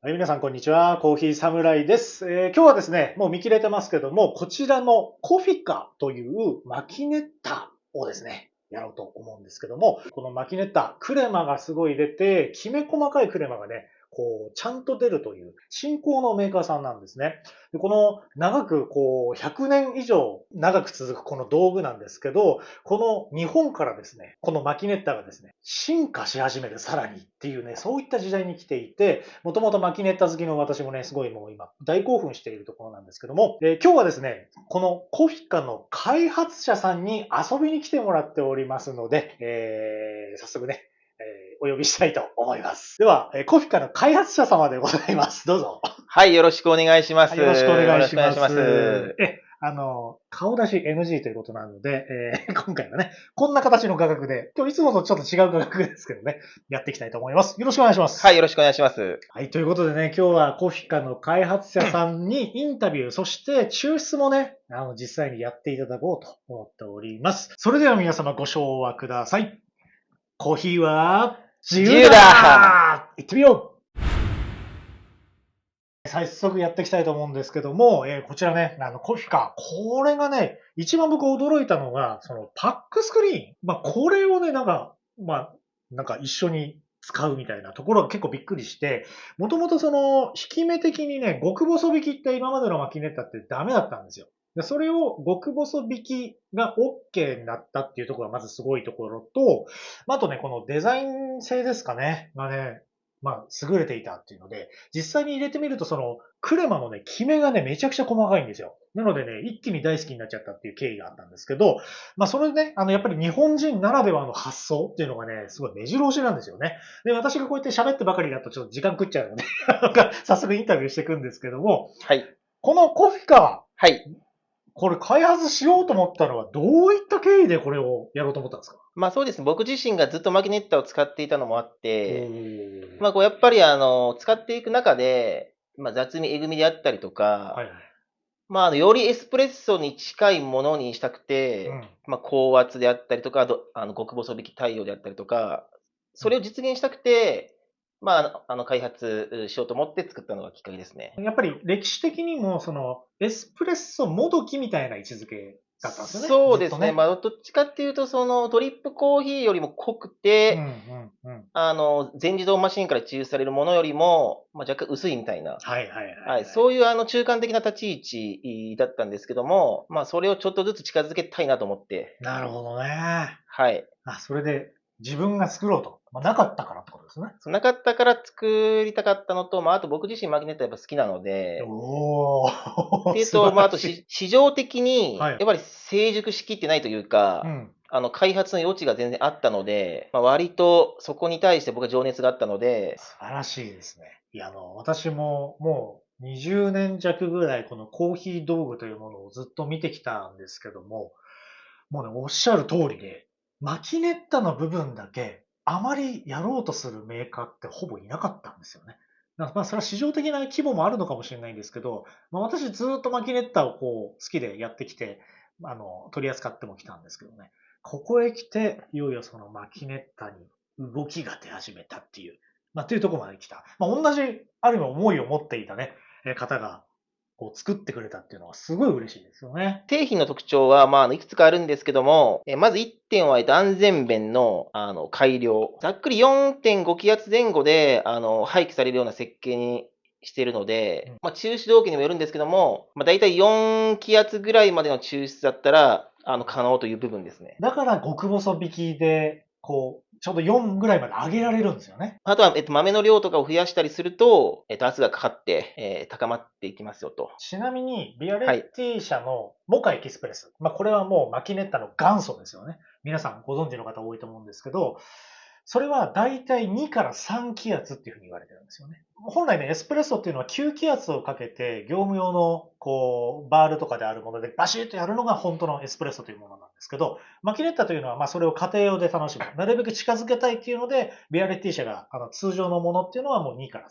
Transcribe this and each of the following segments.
はい、皆さん、こんにちは。コーヒーサムライです。今日はですね、もう見切れてますけども、こちらのコフィカというマキネッタをですね、やろうと思うんですけども、このマキネッタ、クレマがすごい出て、きめ細かいクレマがね、ちゃんと出るという新興のメーカーさんなんですね。でこの長く100年以上長く続くこの道具なんですけど、この日本からですね、このマキネッタがですね、進化し始めるさらにっていうね、そういった時代に来ていて、もともとマキネッタ好きの私もね、すごいもう今大興奮しているところなんですけども、今日はですね、このコフィカの開発者さんに遊びに来てもらっておりますので、早速ね、お呼びしたいと思います。では、コフィカの開発者様でございます。どうぞ。はい、よろしくお願いしまはい、す。よろしくお願いよろししまくお願いします。す。顔出し NG ということなので、今回はね、こんな形の画角で、今日いつもとちょっと違う画角ですけどね、やっていきたいと思います。よろしくお願いしまはい、す。よろしくお願いします。はい、ということでね、今日はコフィカの開発者さんにインタビュー、そして抽出もね、実際にやっていただこうと思っております。それでは皆様ご唱和ください。コーヒーは自由自由だ。だ行ってみよう。早速やっていきたいと思うんですけども、こちらね、コフィカ。これがね、一番僕驚いたのが、そのパックスクリーン。これをね、なんか一緒に使うみたいなところが結構びっくりして、もともとその、引き目的にね、極細引きって今までのマキネッタってダメだったんですよ。でそれを極細引きが OK になったっていうところがまずすごいところと、あとね、このデザイン性ですかね、がね、優れていたっていうので、実際に入れてみると、その、クレマのね、キメがね、めちゃくちゃ細かいんですよ。なのでね、一気に大好きになっちゃったっていう経緯があったんですけど、それでね、やっぱり日本人ならではの発想っていうのがね、すごい目白押しなんですよね。で、私がこうやって喋ってばかりだとちょっと時間食っちゃうので早速インタビューしていくんですけども、はい。このコフィカ、はい。これ開発しようと思ったのはどういった経緯でこれをやろうと思ったんですか？そうですね。僕自身がずっとマグネッタを使っていたのもあっおて、ー。やっぱり使っていく中で、雑味、えぐみであったりとか、はいはい。よりエスプレッソに近いものにしたくて、うん。高圧であったりとか、極細引き対応であったりとか、それを実現したくて、開発しようと思って作ったのがきっかけですね。やっぱり歴史的にも、その、エスプレッソもどきみたいな位置づけだったんですよね。そうですね。ずっとね。どっちかっていうと、そのドリップコーヒーよりも濃くうん、うて、ん、うん。全自動マシンから抽出されるものよりも、若干薄いみたいな。はいはいはいはい。はい。そういう中間的な立ち位置だったんですけども、それをちょっとずつ近づけたいなと思って。なるほどね。はい。それで自分が作ろうと。なかったからってことですね。なかったから作りたかったのと、あと僕自身マグネットやっぱ好きなので、おー、っていう素と、晴らしい。あと市場的に、はい。やっぱり成熟しきってないというか、うん。開発の余地が全然あったので、割とそこに対して僕は情熱があったので、素晴らしいですね。いや、私ももう20年弱ぐらいこのコーヒー道具というものをずっと見てきたんですけども、もうね、おっしゃる通りで、マキネッタの部分だけ、あまりやろうとするメーカーってほぼいなかったんですよね。それは市場的な規模もあるのかもしれないんですけど、私ずっとマキネッタを好きでやってきて、取り扱ってもきたんですけどね。ここへ来て、いよいよそのマキネッタに動きが出始めたっていう、っていうところまで来た。同じ、ある意味思いを持っていたね、方が、作ってくれたっていうのはすごい嬉しいですよね。製品の特徴は、いくつかあるんですけども、まず1点は、安全弁の、改良。ざっくり4.5気圧前後で、廃棄されるような設計にしているので、抽出動機にもよるんですけども、だいたい4気圧ぐらいまでの抽出だったら、可能という部分ですね。だから極細引きで、ちょうど4ぐらいまで上げられるんですよね。あとは、豆の量とかを増やしたりすると、圧がかかって、高まっていきますよと。ちなみに、ビアレッはい。ティ社のモカエキスプレス。これはもうマキネッタの元祖ですよね。皆さんご存知の方多いと思うんですけど、それはだいたい2から3気圧っていうふうに言われてるんですよね。本来ね、エスプレッソっていうのは9気圧をかけて、業務用の、バールとかであるものでバシッとやるのが本当のエスプレッソというものなんですけど、マキネッタというのは、それを家庭用で楽しむ。なるべく近づけたいっていうので、ビアレッティ社が、通常のものっていうのはもう2から3。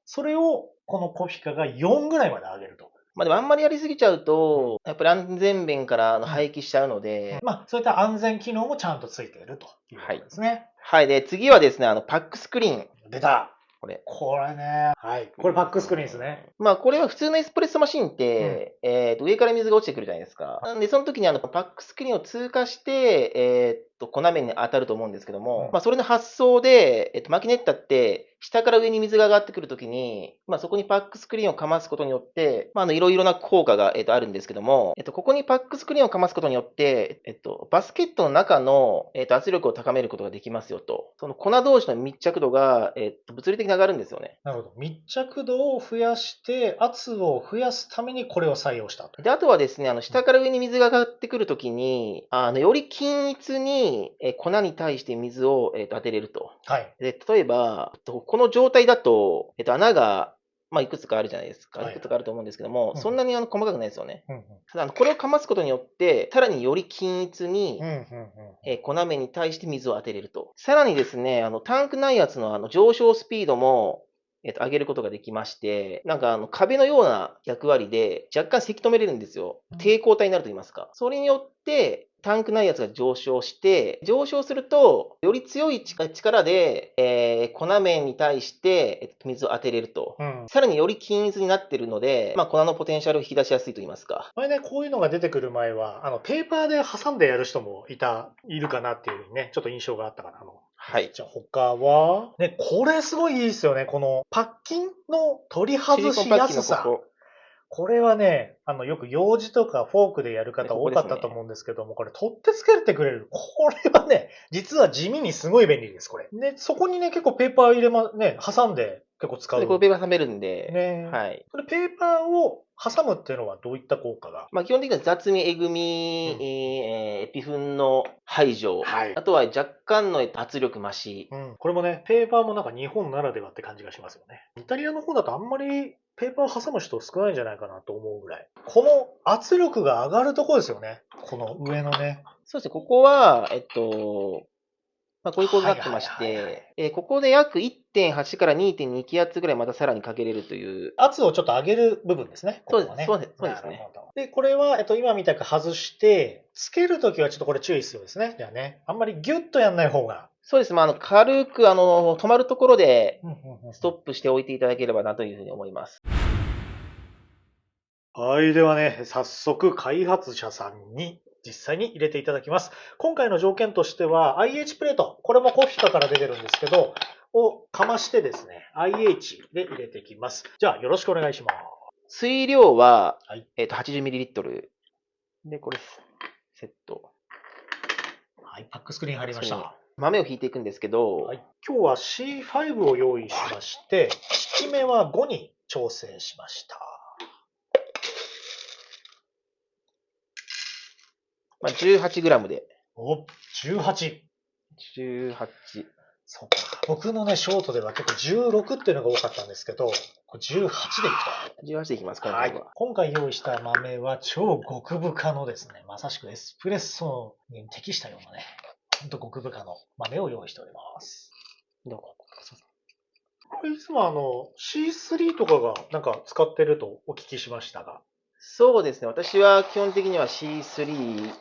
それを、このコフィカが4ぐらいまで上げると。でもあんまりやりすぎちゃううん。と、やっぱり安全弁からうん。廃棄しちゃうので、そういった安全機能もちゃんとついているというとはい。ころですね。はい。で、次はですね、パックスクリーン。出た。これ。これね。はい。これパックスクリーンですね。まあ、これは普通のエスプレッソマシンって、上から水が落ちてくるじゃないですか。なんで、その時にパックスクリーンを通過して、粉面に当たると思うんですけども、まあ、それの発想で、マキネッタって、下から上に水が上がってくるときに、まあ、そこにパックスクリーンをかますことによって、まあ、いろいろな効果が、あるんですけども、ここにパックスクリーンをかますことによって、バスケットの中の、圧力を高めることができますよと。その粉同士の密着度が、物理的に上がるんですよね。なるほど。密着度を増やして、圧を増やすためにこれを採用したと。で、あとはですね、下から上に水が上がってくるときに、より均一に、粉に対して水を、当てれると。はい。で、例えば、この状態だと、穴が、まあ、いくつかあるじゃないですか。はいいくつかあると思うんですけども、うんそんなに細かくないですよね。うんただ、これをかますことによって、さらにより均一にうん。うんうんうん。粉面に対して水を当てれると。さらにですね、タンク内圧の上昇スピードも、上げることができまして、なんか壁のような役割で若干せき止めれるんですよ。抵抗体になると言いますか。それによって、タンク内圧が上昇して、上昇すると、より強い力で、粉面に対して、水を当てれると。さらにより均一になっているので、まあ、粉のポテンシャルを引き出しやすいと言いますか。前ね、こういうのが出てくる前は、ペーパーで挟んでやる人もいるかなっていうふうにね、ちょっと印象があったかな。はい。じゃあ他は、ね、これすごいいいですよね。このパッキンの取りシ外しリコンパッやすさ。キンのここ。これはね、よく用事とかフォークでやる方多ここですねかったと思うんですけども、これ取ってつけてくれる。これはね、実は地味にすごい便利です、これ。で、そこにね、結構ペーパー入れね、挟んで結構使う。で、これペーパー冷めるんで、ね。はい。これペーパーを挟むっていうのはどういった効果が？まあ、基本的には雑味、えぐみ、エピフンの排除、はい。あとは若干の圧力増し。これもね、ペーパーもなんか日本ならではって感じがしますよね。イタリアの方だとあんまりペーパーを挟む人少ないんじゃないかなと思うぐらい。この圧力が上がるところですよね。この上のね。そうですね、ここは、まあ、こういう構造になってましはいはいはいはて、ここで約 1.8 から 2.2 気圧ぐらいまたさらにかけれるという。圧をちょっと上げる部分ですね。ここはね。そうですね。なるほど。で、これは、今みたく外して、つけるときはちょっとこれ注意必要ですね。じゃあね。あんまりギュッとやんない方が。そうです。まあ、軽く、止まるところで、ストップしておいていただければなというふうに思います。はい。ではね、早速開発者さんに実際に入れていただきます。今回の条件としては IH プレート、これもコフィカから出てるんですけど、をかましてですね、IH で入れていきます。じゃあよろしくお願いします。水量は、はい80ml。で、これ、セット。はい、パックスクリーン入りました。豆を引いていくんですけど、はい、今日は C5 を用意しまして、引き目は5に調整しました。まあ、18g で。お、18。18。そうか。僕のね、ショートでは結構16っていうのが多かったんですけど、18でいくと。18でいきます、今はい。回は。今回用意した豆は超極深のですね、まさしくエスプレッソに適したようなね、ほんと極深の豆を用意しております。これいつもC3 とかがなんか使ってるとお聞きしましたが。そうですね。私は基本的には C3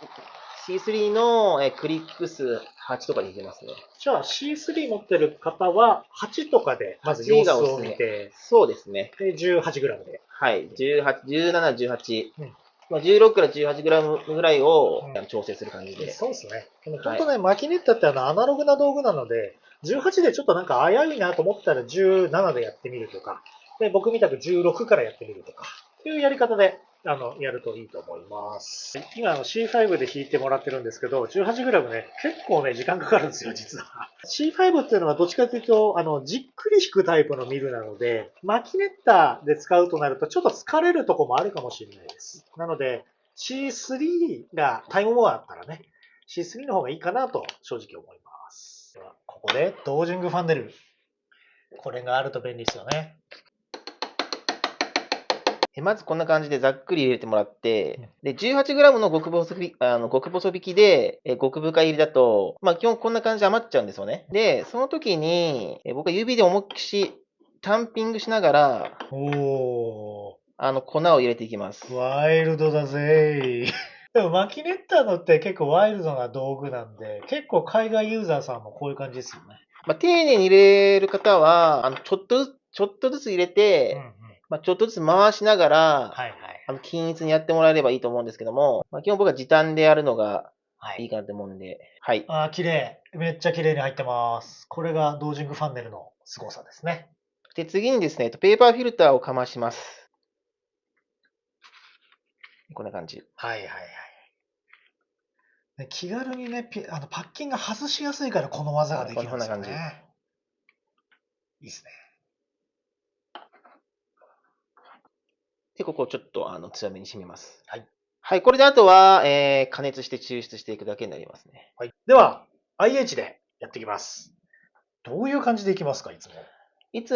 のクリック数8とかでいけますね。じゃあ C3 持ってる方は8とかでまず様子を見て、そうですね。で 18g で。はい。17、18。うんまあ、16から 18g ぐらいを調整する感じで。そうですね。でも本当ね、マキネッタってアナログな道具なので、18でちょっとなんか危ういなと思ったら17でやってみるとか、で僕みたく16からやってみるとか、っていうやり方でやるといいと思います。今C5 で引いてもらってるんですけど、18g ね、結構ね、時間かかるんですよ、実は。C5 っていうのはどっちかというと、じっくり引くタイプのミルなので、マキネッタで使うとなるとちょっと疲れるとこもあるかもしれないです。なので、C3 がタイムモアだったらね、C3 の方がいいかなと正直思います。では、ここでドージングファンネル。これがあると便利ですよね。まずこんな感じでざっくり入れてもらって、で、18g の極細引きで、極深入りだと、まあ基本こんな感じで余っちゃうんですよね。で、その時に、僕は指で思いっきしタンピングしながら、粉を入れていきます。ワイルドだぜでもマキネッターのって結構ワイルドな道具なんで、結構海外ユーザーさんもこういう感じですよね。まあ、丁寧に入れる方は、ちょっとずつ入れうんうて、ん。まあ、ちょっとずつ回しながら、はいはい。均一にやってもらえればいいと思うんですけども、まあ、基本僕は時短でやるのがはい。いいかなと思うんで、はい。ああ、綺麗。めっちゃ綺麗に入ってます。これがドージングファンネルの凄さですね。で、次にですね、ペーパーフィルターをかまします。こんな感じ。はいはいはい。ね気軽にね、パッキンが外しやすいからこの技ができるんですよこんな感じ。ね。いいですね。で、ここをちょっと強めに締めます。はい。はい、これであとは、加熱して抽出していくだけになりますね。はい。では、IH でやっていきます。どういう感じでいきますか、いつも。いつ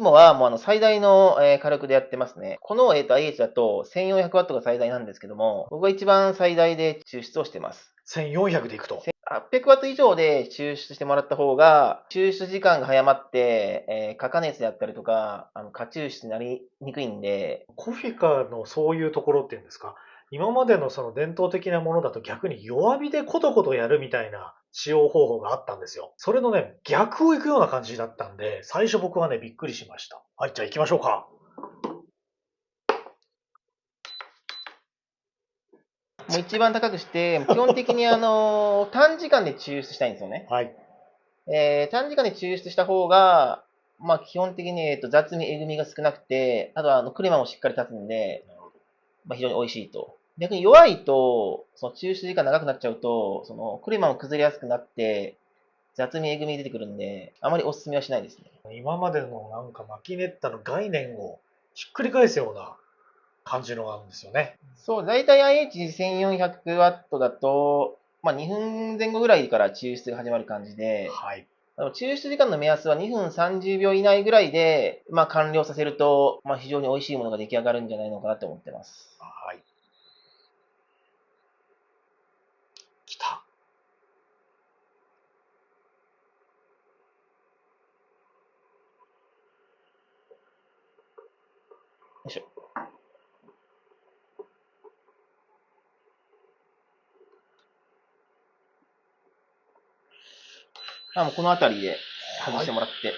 もはもう最大の、火力でやってますね。この、IH だと 1400W が最大なんですけども、僕は一番最大で抽出をしてます。1400でいくと。800W 以上で抽出してもらった方が、抽出時間が早まって、過加熱であったりとか、過抽出になりにくいんで、コフィカのそういうところっていうんですか、今までのその伝統的なものだと逆に弱火でコトコトやるみたいな使用方法があったんですよ。それのね、逆を行くような感じだったんで、最初僕はね、びっくりしました。はい、じゃあ行きましょうか。もう一番高くして、基本的に短時間で抽出したいんですよね。はい。短時間で抽出した方が、まあ基本的に、雑味、えぐみが少なくて、あとはクレマもしっかり立つんで、まあ非常に美味しいと。逆に弱いと、その抽出時間長くなっちゃうと、そのクレマも崩れやすくなって、雑味、えぐみ出てくるんで、あまりお勧めはしないですね。今までのなんかマキネッタの概念をひっくり返すような感じのがあるんですよね。そう、だいたい IH1400W だと、まあ2分前後ぐらいから抽出が始まる感じで、はい。抽出時間の目安は2分30秒以内ぐらいで、まあ、完了させると、まあ、非常に美味しいものが出来上がるんじゃないのかなと思ってます。はい。来た。よいしょ。もうこの辺りで外してもらって。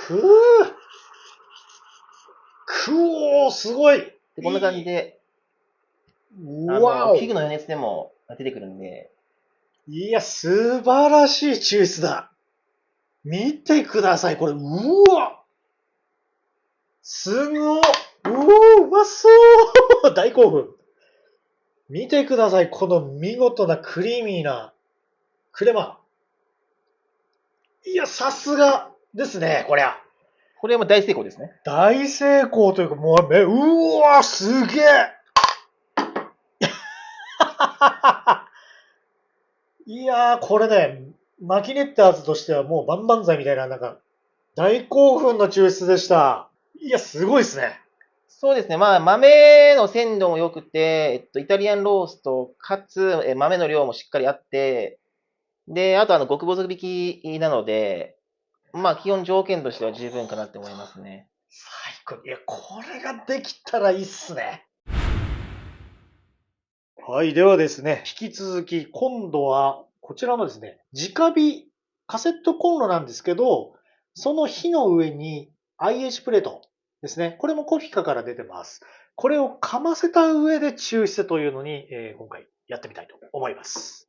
くぅくおー、すごい。で、こんな感じで、わお。フィグの余熱でも出てくるんで、いや、素晴らしい抽出だ。見てください、これ。うわすごっうまそう大興奮。見てください、この見事なクリーミーなクレマ。いや、さすがですね、こりゃ。これはもう大成功ですね。大成功というか、もう、うわすげえいやー、これね、マキネッターズとしてはもう万々歳みたいな、なんか、大興奮の抽出でした。いや、すごいですね。そうですね。まあ、豆の鮮度も良くて、イタリアンロースト、かつ、豆の量もしっかりあって、で、あと極細引きなので、まあ、基本条件としては十分かなって思いますね。最高。いや、これができたらいいっすね。はい。ではですね、引き続き、今度は、こちらのですね、直火カセットコンロなんですけど、その火の上に IH プレートですね。これもコフィカから出てます。これをかませた上で抽出というのに、今回やってみたいと思います。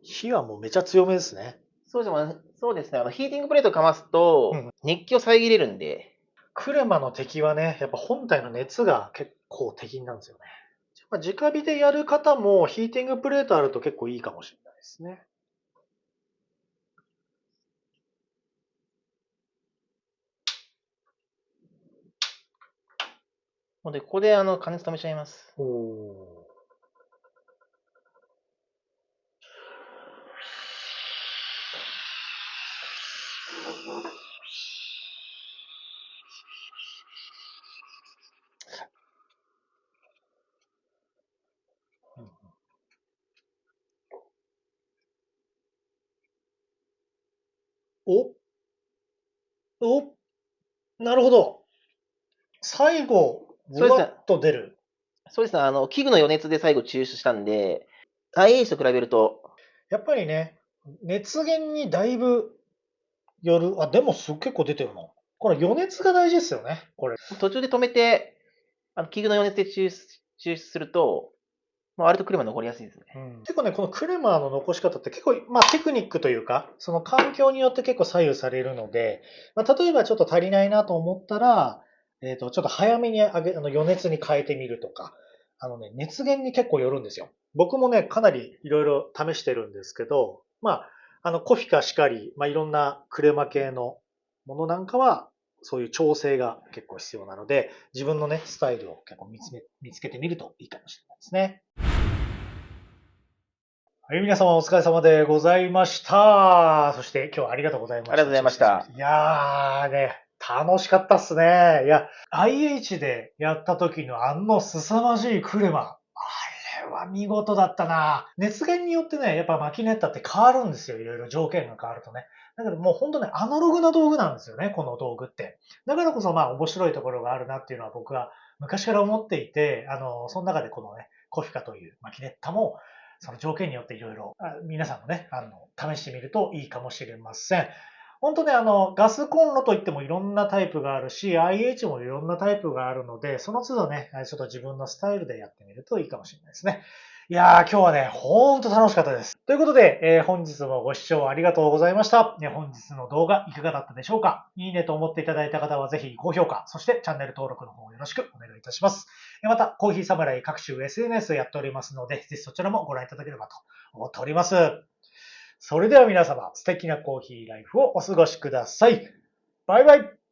火はもうめちゃ強めですね。そうですね。ヒーティングプレートかますと、うん。熱気を遮れるんで、クレマの敵はね、やっぱ本体の熱が結構敵なんですよね。まあ、直火でやる方もヒーティングプレートあると結構いいかもしれないですね。ので、ここで加熱止めちゃいます。おー。おお、なるほど。最後、そうですね。ぶわっと出る。そうですね。器具の余熱で最後抽出したんで、IH と比べると、やっぱりね、熱源にだいぶよる。あ、でも結構出てるな。これ余熱が大事ですよね。これ。途中で止めて、器具の余熱で抽出すると、割とクレマ残りやすいですね。結構ね、このクレマーの残し方って結構、テクニックというか、その環境によって結構左右されるので、例えばちょっと足りないなと思ったら、ちょっと早めに余熱に変えてみるとか、熱源に結構よるんですよ。僕もね、かなりいろいろ試してるんですけど、コフィカしかり、いろんなクレマ系のものなんかは、そういう調整が結構必要なので、自分のね、スタイルを結構見つけてみるといいかもしれないですね。はい、皆様お疲れ様でございました。そして今日はありがとうございました。ありがとうございました。いやーね、楽しかったっすね。いや、IH でやった時の凄まじいクレマ。あれは見事だったな。熱源によってね、やっぱマキネッタって変わるんですよ。いろいろ条件が変わるとね。だけどもう本当ね、アナログな道具なんですよね、この道具って。だからこそ面白いところがあるなっていうのは僕は昔から思っていて、その中でこのね、コフィカというマキネッタもその条件によっていろいろ、皆さんもね、試してみるといいかもしれません。本当ね、ガスコンロといってもいろんなタイプがあるし、IH もいろんなタイプがあるので、その都度ね、ちょっと自分のスタイルでやってみるといいかもしれないですね。いやー、今日はね、ほんと楽しかったです。ということで、本日もご視聴ありがとうございました。本日の動画いかがだったでしょうか？いいねと思っていただいた方はぜひ高評価、そしてチャンネル登録の方よろしくお願いいたします。また、コーヒーサムライ各種 SNS やっておりますので、ぜひそちらもご覧いただければと思っております。それでは皆様、素敵なコーヒーライフをお過ごしください。バイバイ。